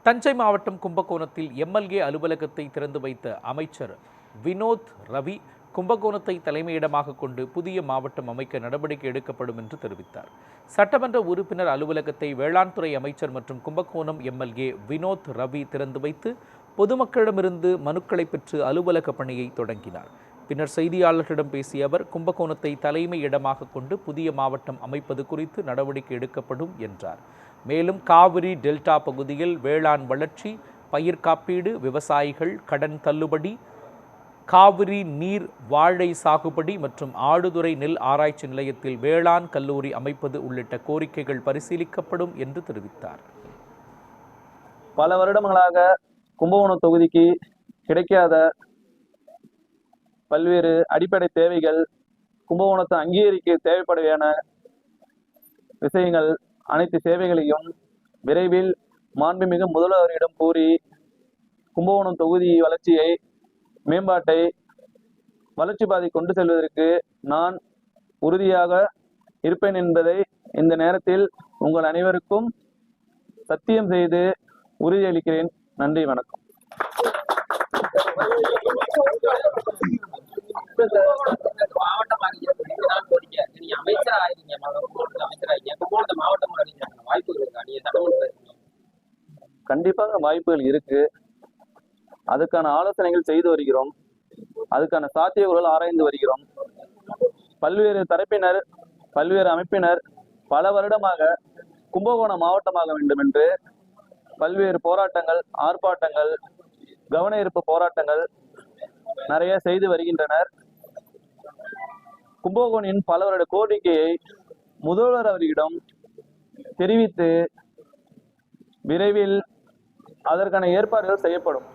தஞ்சை மாவட்டம் கும்பகோணத்தில் எம்எல்ஏ அலுவலகத்தை திறந்து வைத்த அமைச்சர் வினோத் ரவி கும்பகோணத்தை தலைமையிடமாக கொண்டு புதிய மாவட்டம் அமைக்க நடவடிக்கை எடுக்கப்படும் என்று தெரிவித்தார். சட்டமன்ற உறுப்பினர் அலுவலகத்தை வேளாண் துறை அமைச்சர் மற்றும் கும்பகோணம் எம்எல்ஏ வினோத் ரவி திறந்து வைத்து பொதுமக்களிடமிருந்து மனுக்களை பெற்று அலுவலக பணியை தொடங்கினார். பின்னர் செய்தியாளர்களிடம் பேசிய அவர், கும்பகோணத்தை தலைமை இடமாக கொண்டு புதிய மாவட்டம் அமைப்பது குறித்து நடவடிக்கை எடுக்கப்படும் என்றார். மேலும் காவிரி டெல்டா பகுதியில் வேளாண் வளர்ச்சி, பயிர் காப்பீடு, விவசாயிகள் கடன் தள்ளுபடி, காவிரி நீர் வாழை சாகுபடி மற்றும் ஆடுதுறை நெல் ஆராய்ச்சி நிலையத்தில் வேளாண் கல்லூரி அமைப்பது உள்ளிட்ட கோரிக்கைகள் பரிசீலிக்கப்படும் என்று தெரிவித்தார். பல வருடங்களாக கும்பகோணம் தொகுதிக்கு கிடைக்காத பல்வேறு அடிப்படை தேவைகள், கும்பகோணத்தை அங்கீகரிக்க தேவைப்படுவதான விஷயங்கள், அனைத்து சேவைகளையும் விரைவில் மாண்புமிகு முதல்வரிடம் கூறி கும்பகோணம் தொகுதி வளர்ச்சியை, மேம்பாட்டை, வளர்ச்சி பாதை கொண்டு செல்வதற்கு நான் உறுதியாக இருப்பேன் என்பதை இந்த நேரத்தில் உங்கள் அனைவருக்கும் சத்தியம் செய்து உறுதியளிக்கிறேன். நன்றி, வணக்கம். கண்டிப்பாக வாய்ப்புகள் இருக்கு. அதுக்கான ஆலோசனைகள் செய்து வருகிறோம். அதுக்கான சாத்தியக்கூறுகள் ஆராய்ந்து வருகிறோம். பல்வேறு தரப்பினர், பல்வேறு அமைப்பினர் பல வருடமாக கும்பகோணம் மாவட்டமாக வேண்டும் என்று பல்வேறு போராட்டங்கள், ஆர்ப்பாட்டங்கள், கவன ஈர்ப்பு போராட்டங்கள் நிறைய செய்து வருகின்றனர். கும்பகோணின் பலவருடைய கோரிக்கையை முதல்வர் அவர்களிடம் தெரிவித்து விரைவில் அதற்கான ஏற்பாடுகள் செய்யப்படும்.